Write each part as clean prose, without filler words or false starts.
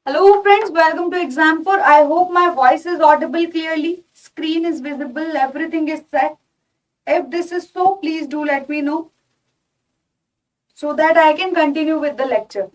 Hello friends, welcome to Exampur. I hope my voice is audible clearly, screen is visible, everything is set. If this is so, please do let me know so that I can continue with the lecture.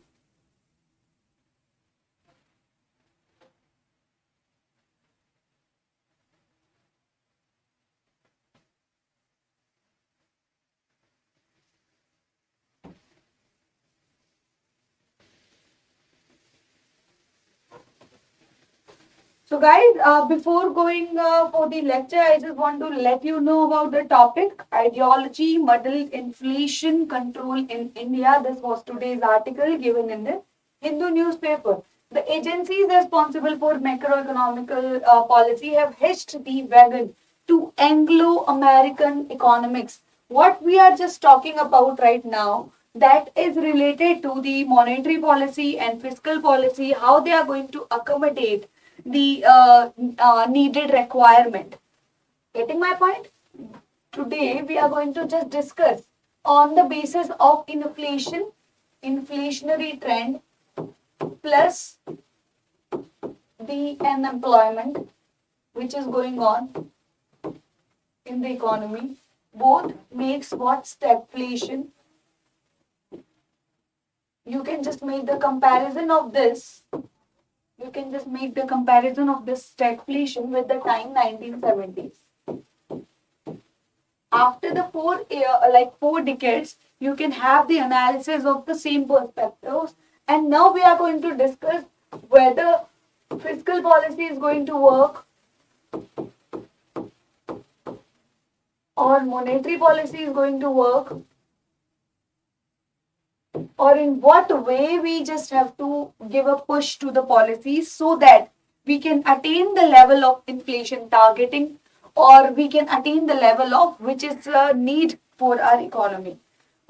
So guys, before going for the lecture, I just want to let you know about the topic, ideology, muddled inflation control in India. This was today's article given in the Hindu newspaper. The agencies responsible for macroeconomical policy have hitched the wagon to Anglo-American economics. What we are just talking about right now, that is related to the monetary policy and fiscal policy, how they are going to accommodate the needed requirement. Getting my point? Today we are going to just discuss on the basis of inflation, inflationary trend plus the unemployment which is going on in the economy. Both makes what stagflation. You can just make the comparison of this. You can just make the comparison of this stagflation with the time 1970s. After the four decades, you can have the analysis of the same perspectives. And now we are going to discuss whether fiscal policy is going to work or monetary policy is going to work, or in what way we just have to give a push to the policies so that we can attain the level of inflation targeting, or we can attain the level of which is a need for our economy.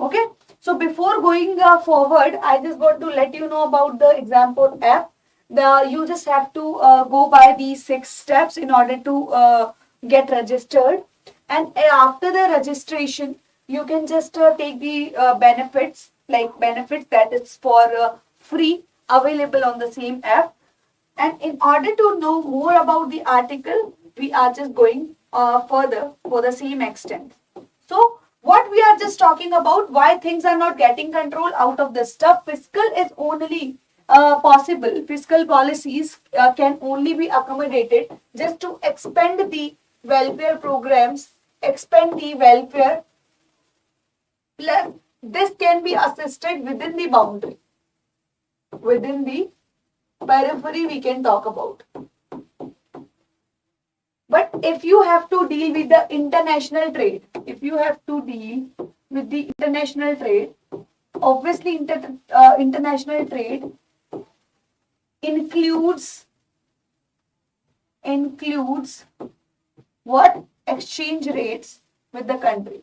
Okay, so before going forward, I just want to let you know about the Exampur app. You just have to go by these 6 steps in order to get registered, and after the registration you can just take the benefits, like benefits that is for free, available on the same app. And in order to know more about the article, we are just going further for the same extent. So what we are just talking about, why things are not getting control out of this stuff. Fiscal is only possible. Fiscal policies can only be accommodated just to expand the welfare programs, expand the welfare, plus this can be assisted within the boundary, within the periphery we can talk about. But if you have to deal with the international trade, if you have to deal with the international trade, obviously international trade includes what? Exchange rates with the country.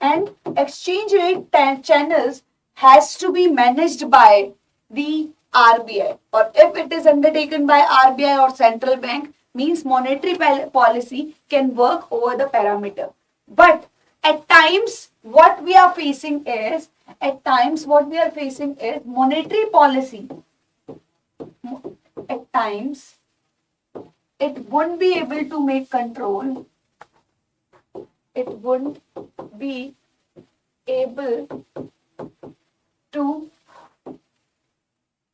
And exchange rate channels has to be managed by the RBI, or if it is undertaken by RBI or central bank, means monetary policy can work over the parameter. But at times what we are facing is monetary policy. At times it won't be able to make control. It wouldn't be able to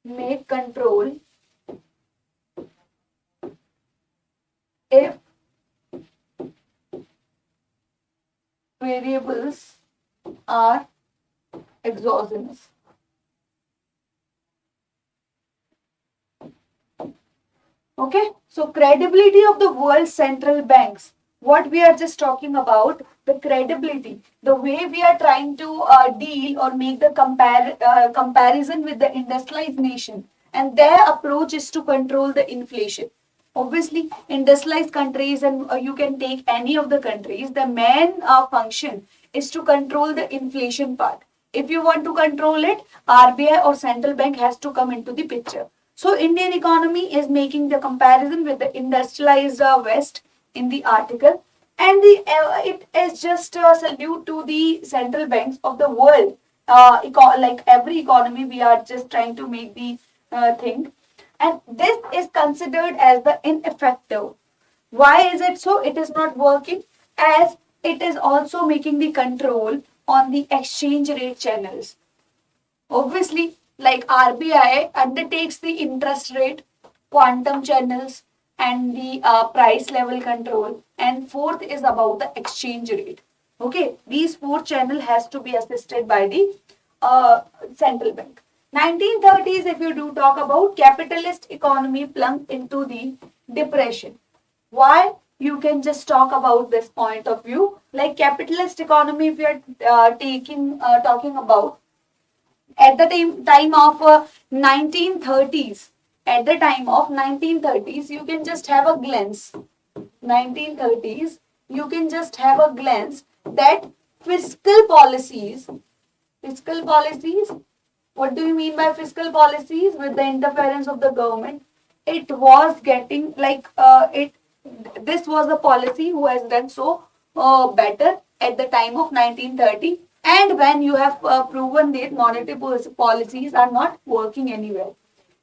make control if variables are exogenous. Okay, so credibility of the world's central banks. What we are just talking about, the credibility, the way we are trying to deal or make the comparison with the industrialized nation, and their approach is to control the inflation. Obviously, industrialized countries, and you can take any of the countries, the main function is to control the inflation part. If you want to control it, RBI or central bank has to come into the picture. So Indian economy is making the comparison with the industrialized West in the article, and it is just a salute to the central banks of the world like every economy, we are just trying to make the thing, and this is considered as the ineffective. Why is it so? It is not working, as it is also making the control on the exchange rate channels. Obviously, like RBI undertakes the interest rate, quantum channels, and the price level control. And fourth is about the exchange rate. Okay, these four channel has to be assisted by the central bank. 1930s, if you do talk about, capitalist economy plunged into the depression. Why? You can just talk about this point of view. Like capitalist economy, if you are talking about, at the time of 1930s, at the time of 1930s, you can just have a glance. 1930s, you can just have a glance that fiscal policies, what do you mean by fiscal policies? With the interference of the government, it was getting like this was the policy who has done so better at the time of 1930, and when you have proven that monetary policies are not working anywhere.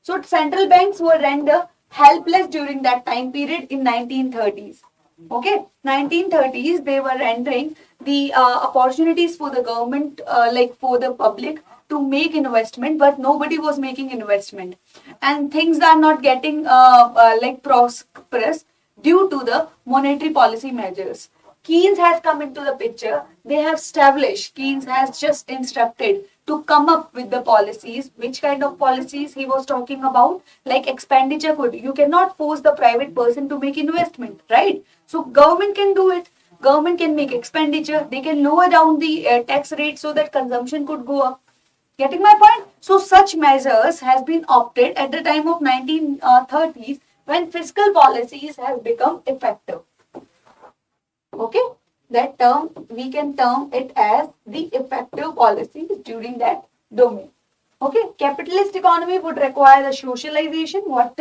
So central banks were rendered helpless during that time period in 1930s. Okay, 1930s, they were rendering the opportunities for the government, like for the public to make investment, but nobody was making investment, and things are not getting like prosperous due to the monetary policy measures. Keynes has come into the picture. They have established, Keynes has just instructed to come up with the policies. Which kind of policies he was talking about? Like expenditure could, you cannot force the private person to make investment, right? So government can do it. Government can make expenditure. They can lower down the tax rate so that consumption could go up. Getting my point? So such measures has been opted at the time of 1930s, when fiscal policies have become effective. Okay, that term, we can term it as the effective policies during that domain. Okay, capitalist economy would require the socialization. What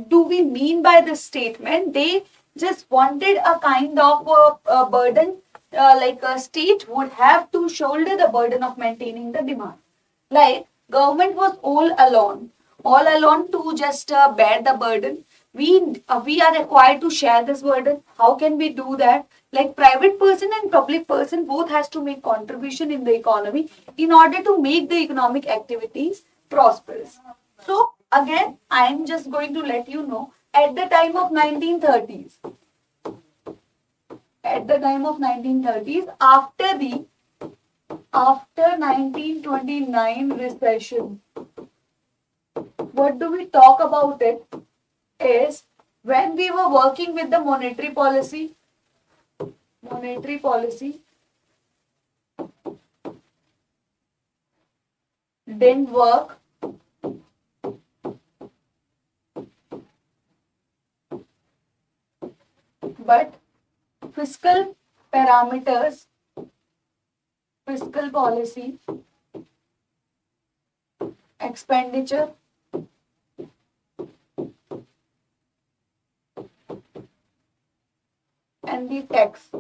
do we mean by this statement? They just wanted a kind of a burden, like a state would have to shoulder the burden of maintaining the demand. Like government was all alone to just bear the burden. We are required to share this burden. How can we do that? Like private person and public person both has to make contribution in the economy in order to make the economic activities prosperous. So again, I am just going to let you know, at the time of 1930s, after 1929 recession, what do we talk about it is when we were working with the monetary policy didn't work, but fiscal parameters, fiscal policy, expenditure, and the tax.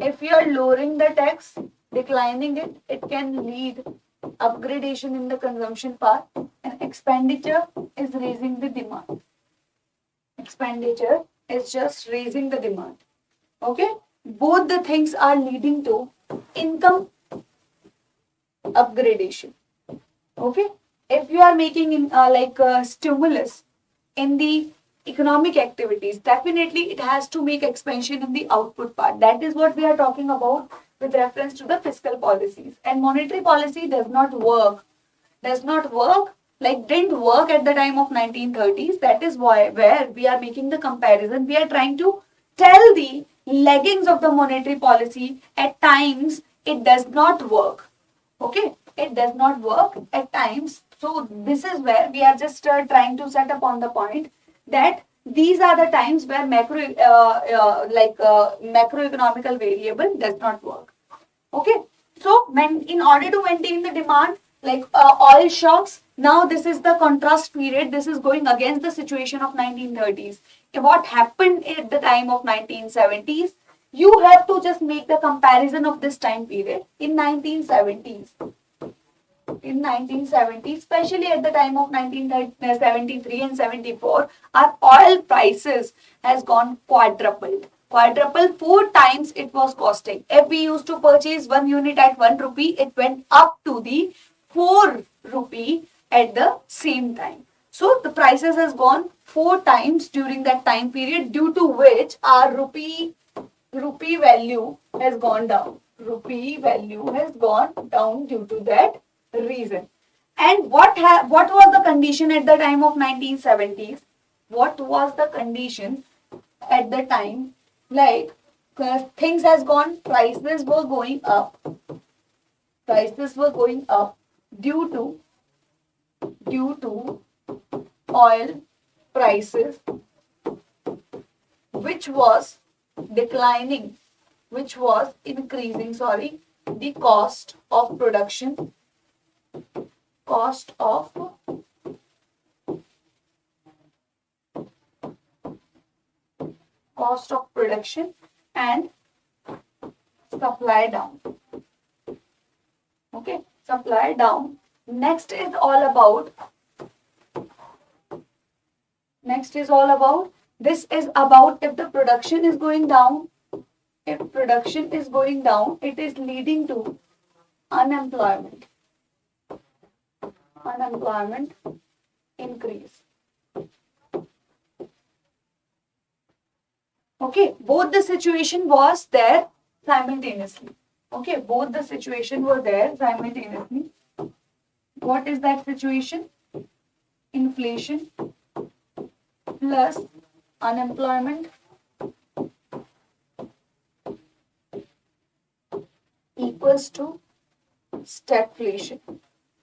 If you are lowering the tax, declining it, it can lead upgradation in the consumption part, and expenditure is raising the demand. Expenditure is just raising the demand. Okay, both the things are leading to income upgradation. Okay, if you are making in like stimulus in the economic activities, definitely it has to make expansion in the output part. That is what we are talking about with reference to the fiscal policies. And monetary policy does not work, like didn't work at the time of 1930s. That is why where we are making the comparison. We are trying to tell the leggings of the monetary policy. At times it does not work. Okay, it does not work at times. So this is where we are just trying to set up on the point that these are the times where macroeconomical variable does not work. Okay, so in order to maintain the demand, like oil shocks, now this is the contrast period. This is going against the situation of 1930s. What happened at the time of 1970s? You have to just make the comparison of this time period in 1970s. In 1970, especially at the time of 1973 and 74, our oil prices has gone quadrupled. Quadrupled, 4 times it was costing. If we used to purchase 1 unit at 1 rupee, it went up to the 4 rupee at the same time. So the prices has gone 4 times during that time period, due to which our rupee value has gone down. Rupee value has gone down due to that reason. And what was the condition at the time of 1970s? What was the condition at the time? Like, things has gone, prices were going up. Prices were going up due to oil prices, which was declining, which was increasing, the cost of production, cost of production and supply down. Okay, supply down. Next is all about, this is about if the production is going down. If production is going down, it is leading to unemployment. Unemployment increase. Okay, both the situation was there simultaneously. Okay, both the situation were there simultaneously. What is that situation? Inflation plus unemployment equals to stagflation.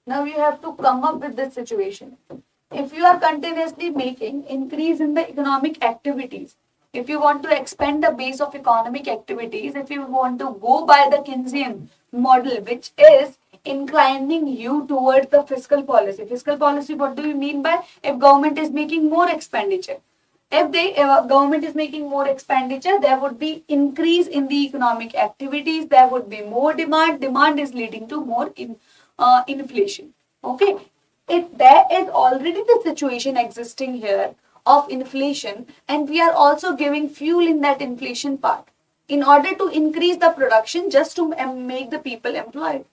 Now you have to come up with this situation. If you are continuously making increase in the economic activities, if you want to expand the base of economic activities, if you want to go by the Keynesian model, which is inclining you towards the fiscal policy. Fiscal policy, what do you mean by? If government is making more expenditure. If government is making more expenditure, there would be increase in the economic activities, there would be more demand. Demand is leading to more inflation. Okay, if there is already the situation existing here of inflation, and we are also giving fuel in that inflation part in order to increase the production, just to make the people employed.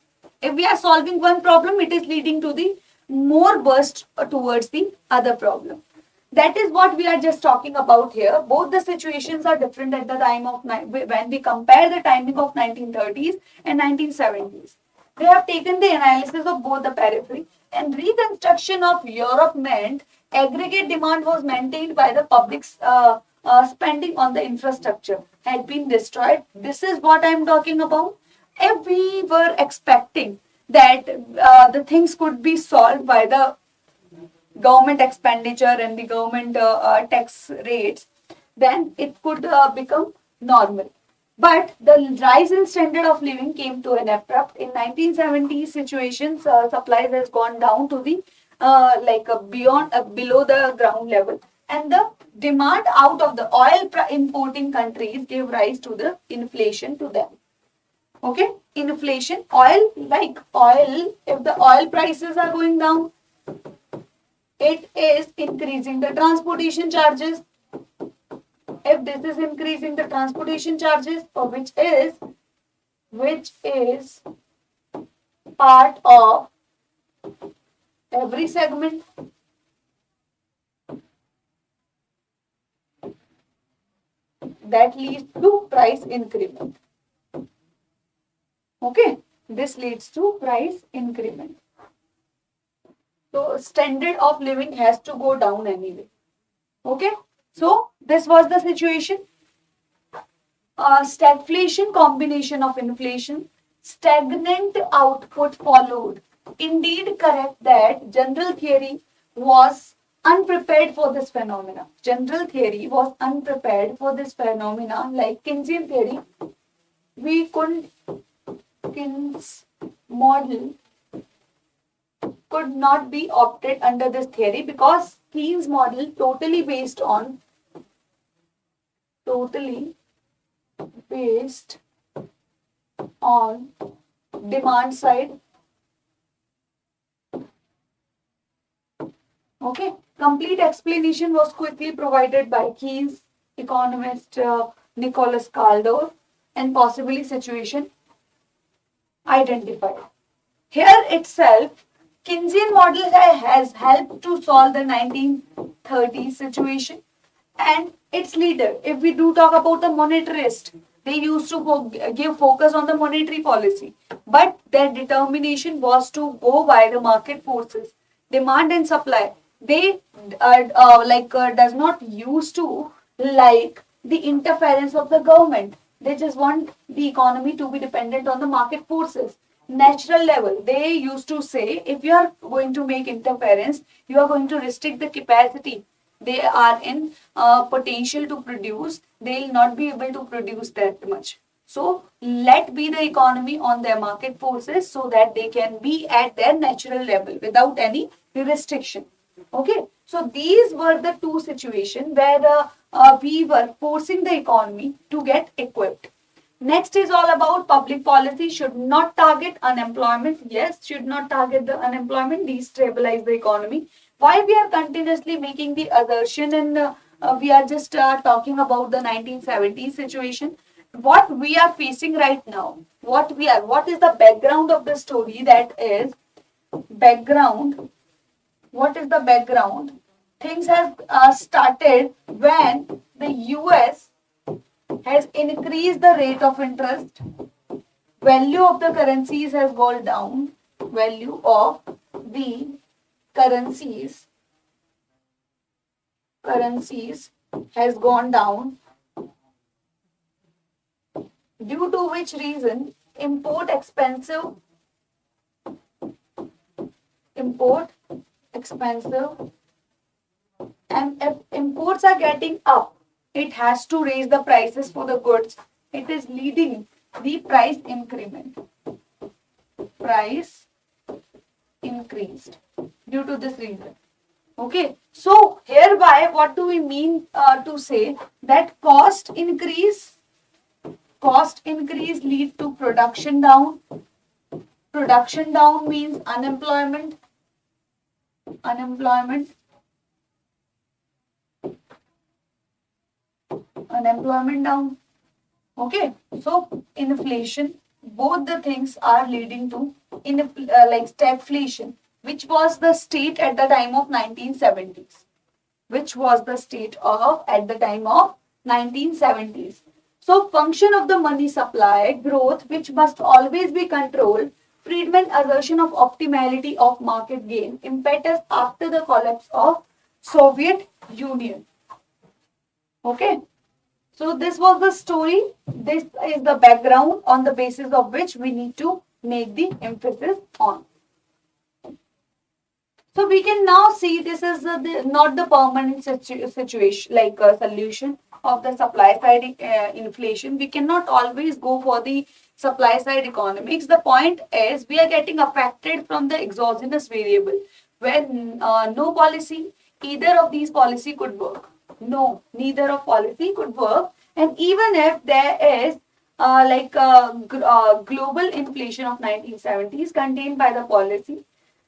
If we are solving one problem, it is leading to the more burst towards the other problem. That is what we are just talking about here. Both the situations are different at the time of, when we compare the timing of 1930s and 1970s. They have taken the analysis of both the periphery, and reconstruction of Europe meant aggregate demand was maintained by the public's spending on the infrastructure had been destroyed. This is what I am talking about. If we were expecting that the things could be solved by the government expenditure and the government tax rates, then it could become normal. But the rise in standard of living came to an abrupt. In 1970s situations, supplies has gone down to the below the ground level, and the demand out of the oil importing countries gave rise to the inflation to them. Okay, inflation, oil, if the oil prices are going down, it is increasing the transportation charges. If this is increasing the transportation charges, which is part of every segment, that leads to price increment. Okay, this leads to price increment. So standard of living has to go down anyway. Okay, so this was the situation. Stagflation, combination of inflation, stagnant output followed. Indeed correct that general theory was unprepared for this phenomena. General theory was unprepared for this phenomena. Like Keynesian theory, Keynes model could not be opted under this theory, because Keynes model totally based on based on demand side. Okay, complete explanation was quickly provided by Keynes, economist Nicholas Caldor, and possibly situation identified. Here itself, Keynesian model has helped to solve the 1930s situation, and its leader, if we do talk about the monetarist, they used to give focus on the monetary policy, but their determination was to go by the market forces, demand and supply. They does not used to like the interference of the government. They just want the economy to be dependent on the market forces. Natural level, they used to say if you are going to make interference, you are going to restrict the capacity they are in potential to produce. They will not be able to produce that much. So let be the economy on their market forces so that they can be at their natural level without any restriction. Okay, so these were the two situations where we were forcing the economy to get equipped. Next is all about public policy should not target unemployment. Yes, should not target the unemployment, destabilize the economy. Why we are continuously making the assertion and we are just talking about the 1970s situation. What we are facing right now, what is the background of the story, that is background. What is the background? Things have started when the US has increased the rate of interest. Value of the currencies has gone down. Value of the currencies has gone down, due to which reason import expensive and if imports are getting up, it has to raise the prices for the goods. It is leading the price increment. Price increased due to this reason. Okay, so hereby what do we mean to say that cost increase lead to production down. Production down means unemployment down. Okay, so inflation, both the things are leading to stagflation, which was the state at the time of 1970s. So function of the money supply growth, which must always be controlled. Friedman assertion of optimality of market gain, impetus after the collapse of Soviet Union. Okay, so this was the story. This is the background on the basis of which we need to make the emphasis on. So we can now see this is not the permanent situation, like a solution of the supply side inflation. We cannot always go for the supply side economics. The point is we are getting affected from the exogenous variable where no policy, either of these policy could work. No, neither of policy could work. And even if there is global inflation of 1970s contained by the policy,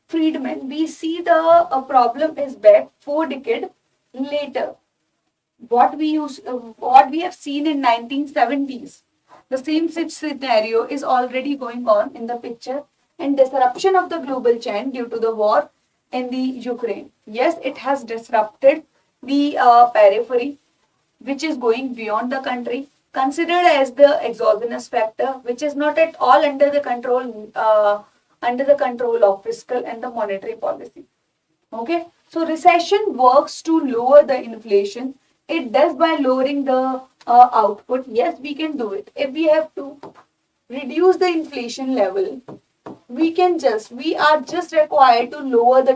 Friedman, we see the problem is back 4 decades later. What we have seen in 1970s, the same scenario is already going on in the picture, and disruption of the global chain due to the war in the Ukraine. Yes, it has disrupted the periphery, which is going beyond the country, considered as the exogenous factor, which is not at all under the control of fiscal and the monetary policy. Okay, so recession works to lower the inflation. It does by lowering the output. Yes, we can do it. If we have to reduce the inflation level, we are just required to lower the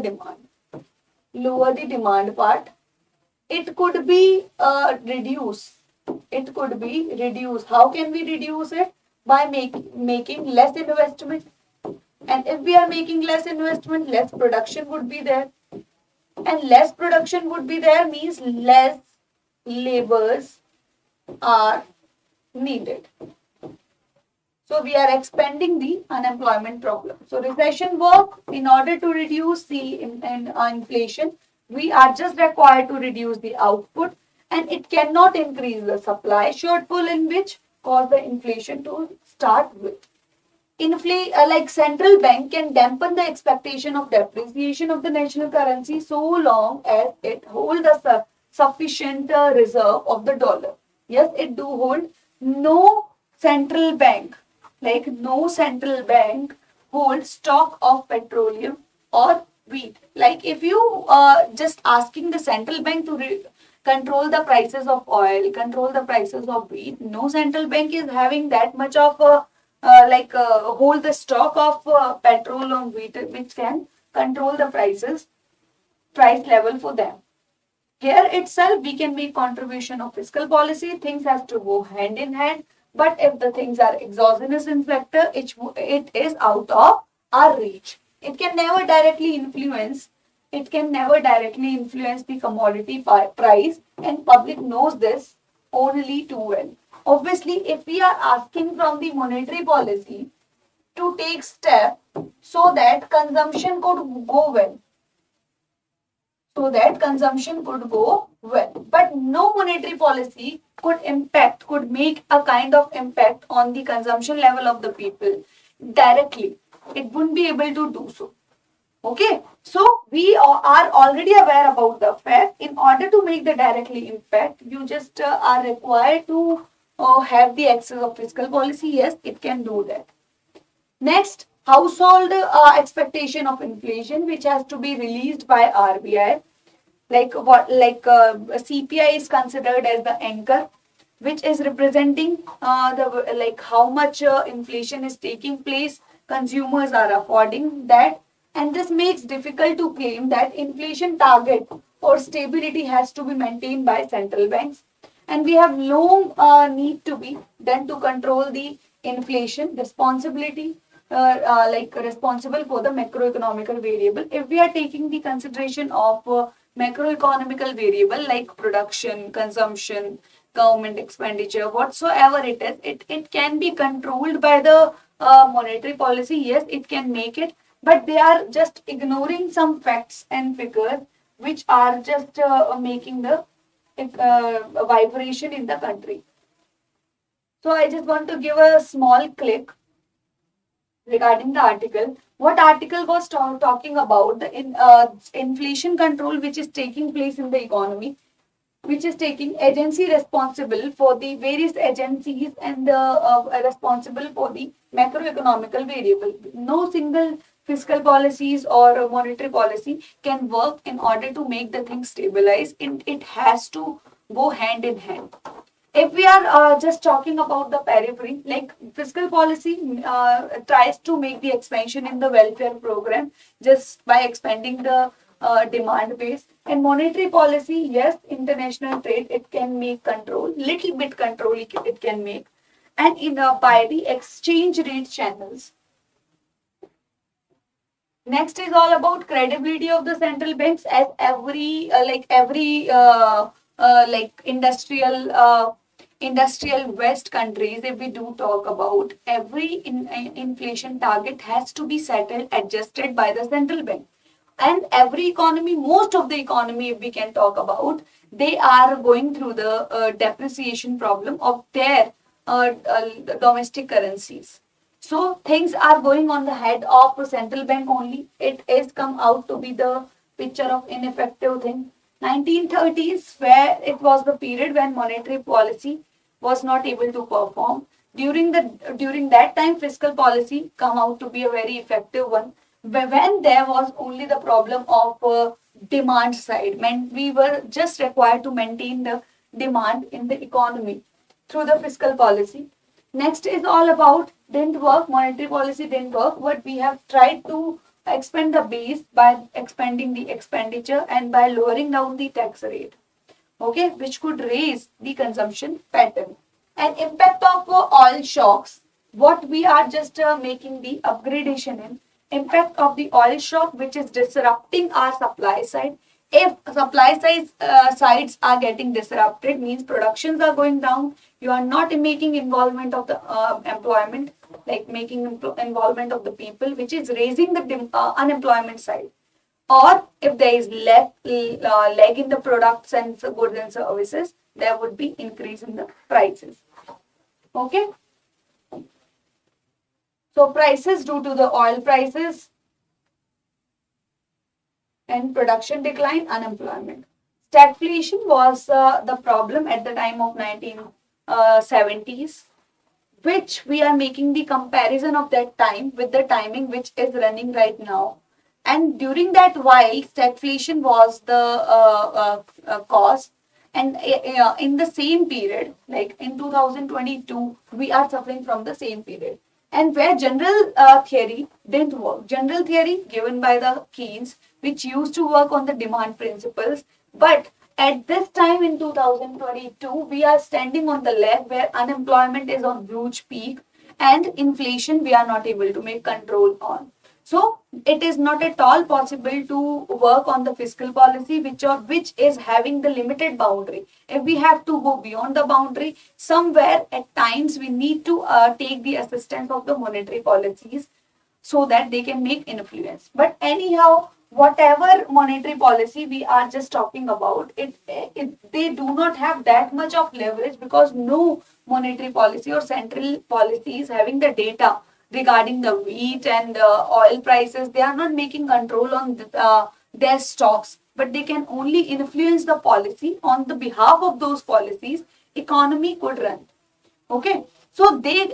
demand part. It could be reduced. How can we reduce it? By making less investment. And if we are making less investment, less production would be there. And less production would be there means less laborers are needed. So we are expanding the unemployment problem. So recession work in order to reduce the inflation. We are just required to reduce the output, and it cannot increase the supply shortfall in which cause the inflation to start with. Like central bank can dampen the expectation of depreciation of the national currency so long as it hold a sufficient reserve of the dollar. Yes, it do hold. No central bank, like no central bank holds stock of petroleum or wheat. Like if you just asking the central bank to control the prices of oil, control the prices of wheat, no central bank is having that much of hold the stock of petrol or wheat which can control the price level for them. Here itself we can make contribution of fiscal policy. Things has to go hand in hand. But if the things are exogenous in factor, it is out of our reach. It can never directly influence. It can never directly influence the commodity price, and public knows this only too well. Obviously, if we are asking from the monetary policy to take step so that consumption could go well, but no monetary policy could make a kind of impact on the consumption level of the people directly. It wouldn't be able to do so. Okay, so we are already aware about the fact. In order to make the directly impact, you just are required to have the access of fiscal policy. Yes, it can do that. Next, household expectation of inflation, which has to be released by RBI. CPI is considered as the anchor, which is representing how much inflation is taking place. Consumers are affording that, and this makes difficult to claim that inflation target or stability has to be maintained by central banks. And we have long need to be done to control the inflation. Responsibility responsible for the macroeconomical variable. If we are taking the consideration of macroeconomical variable like production, consumption, government expenditure, whatsoever it is, it can be controlled by the monetary policy. Yes, it can make it, but they are just ignoring some facts and figures which are just making the vibration in the country. So I just want to give a small click regarding the article. What article was talking about? The inflation control which is taking place in the economy, which is taking agency responsible for the various agencies and responsible for the macroeconomical variable. No single fiscal policies or monetary policy can work in order to make the thing stabilize. It has to go hand in hand. If we are just talking about the periphery, like fiscal policy tries to make the expansion in the welfare program just by expanding the demand base. And monetary policy, yes, international trade, it can make control, little bit control it can make. And by the exchange rate channels. Next is all about credibility of the central banks, as every industrial west countries, if we do talk about, every inflation target has to be settled, adjusted by the central bank. And every economy, most of the economy, if we can talk about, they are going through the depreciation problem of their domestic currencies. So things are going on the head of a central bank only. It is come out to be the picture of ineffective thing. 1930s, where it was the period when monetary policy was not able to perform. During that time, fiscal policy come out to be a very effective one. When there was only the problem of demand side, meant we were just required to maintain the demand in the economy through the fiscal policy. Next is all about didn't work, monetary policy didn't work, but we have tried to expand the base by expanding the expenditure and by lowering down the tax rate, okay, which could raise the consumption pattern. And impact of oil shocks, what we are just making the upgradation in, impact of the oil shock which is disrupting our supply side. If supply sides are getting disrupted, means productions are going down, you are not making involvement of the employment, like making involvement of the people, which is raising the unemployment side. Or if there is lag in the products and goods and services, there would be increase in the prices. Okay. So prices due to the oil prices and production decline, unemployment. Stagflation was the problem at the time of 1970s, which we are making the comparison of that time with the timing which is running right now. And during that while, stagflation was the cause. And in the same period, like in 2022, we are suffering from the same period. And where general theory didn't work. General theory given by the Keynes, which used to work on the demand principles. But at this time in 2022, we are standing on the leg where unemployment is on huge peak and inflation we are not able to make control on. So it is not at all possible to work on the fiscal policy which is having the limited boundary. If we have to go beyond the boundary, somewhere at times we need to take the assistance of the monetary policies so that they can make influence. But anyhow, whatever monetary policy we are just talking about, they do not have that much of leverage because no monetary policy or central policy is having the data regarding the wheat and oil prices. They are not making control on their stocks, but they can only influence the policy. On the behalf of those policies, economy could run. Okay, so they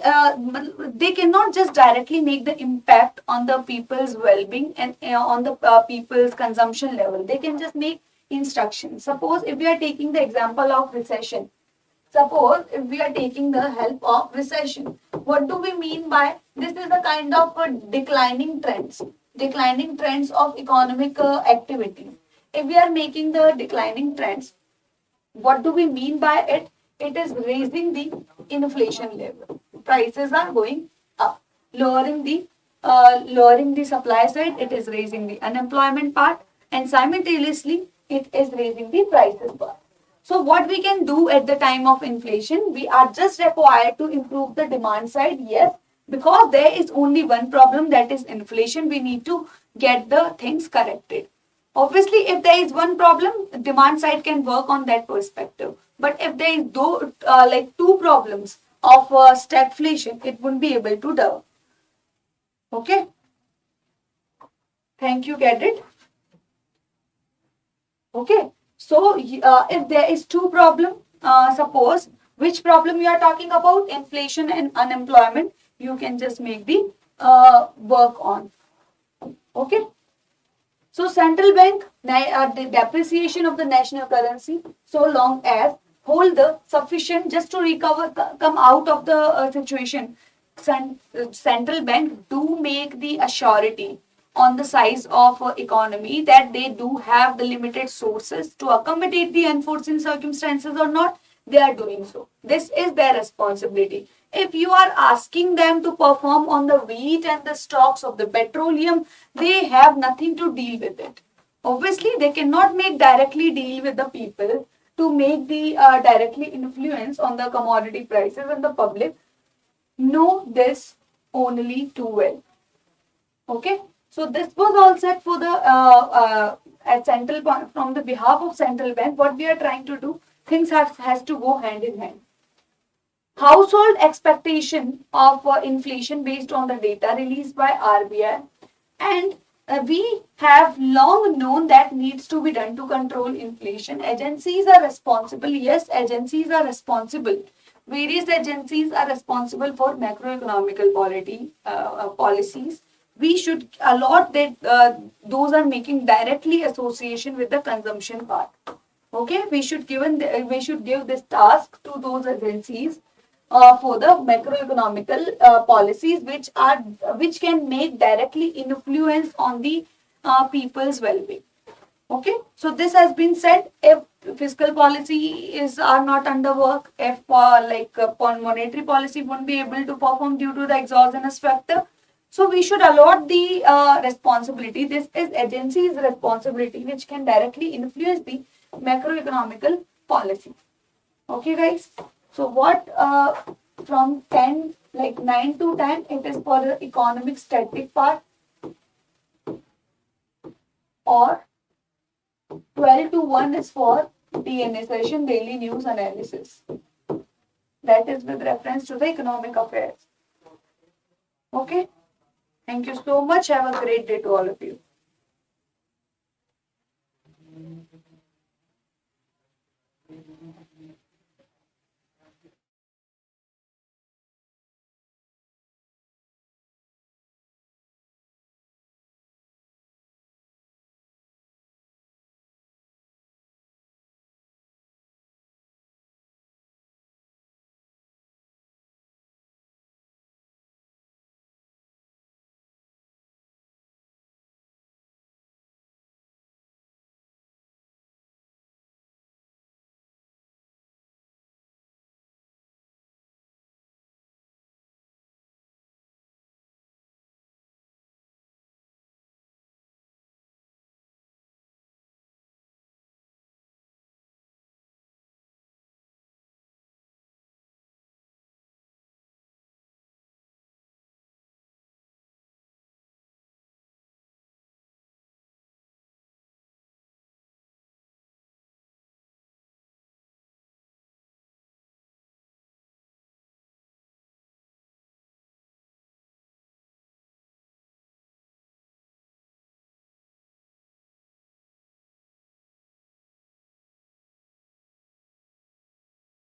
cannot just directly make the impact on the people's well-being and on the people's consumption level. They can just make instructions. Suppose if we are taking the example of recession, suppose if we are taking the help of recession, what do we mean by this? Is a kind of a declining trends of economic activity. If we are making the declining trends, what do we mean by it? It is raising the inflation level. Prices are going up, lowering the supply side. It is raising the unemployment part, and simultaneously it is raising the prices part. So what we can do at the time of inflation, we are just required to improve the demand side, yes, because there is only one problem, that is inflation. We need to get the things corrected. Obviously, if there is one problem, demand side can work on that perspective. But if there is like two problems of stagflation, it won't be able to do. Okay. Thank you, get it? Okay. So, if there is two problem, suppose which problem you are talking about, inflation and unemployment, you can just make the work on. Okay. So, central bank, the depreciation of the national currency, so long as hold the sufficient just to recover, come out of the situation. Central bank do make the assurity on the size of economy that they do have the limited sources to accommodate the unforeseen circumstances or not, they are doing so. This is their responsibility. If you are asking them to perform on the wheat and the stocks of the petroleum, they have nothing to deal with it. Obviously, they cannot make directly deal with the people to make the directly influence on the commodity prices, and the public know this only too well. Okay. So this was all set for the at central bank. From the behalf of central bank, what we are trying to do, things has to go hand in hand. Household expectation of inflation based on the data released by RBI, and we have long known that needs to be done to control inflation. Agencies are responsible. Yes, agencies are responsible. Various agencies are responsible for macroeconomical policies. We should allot that those are making directly association with the consumption part. Okay, we should give this task to those agencies for the macroeconomical policies which can make directly influence on the people's well-being. Okay, so this has been said. If fiscal policy are not under work, if monetary policy won't be able to perform due to the exogenous factor, So we should allot the responsibility. This is agency's responsibility, which can directly influence the macroeconomical policy. Okay, guys. So what from 10, like 9 to 10, it is for the economic static part, or 12 to 1 is for DNA session, daily news analysis. That is with reference to the economic affairs. Okay. Thank you so much. Have a great day to all of you.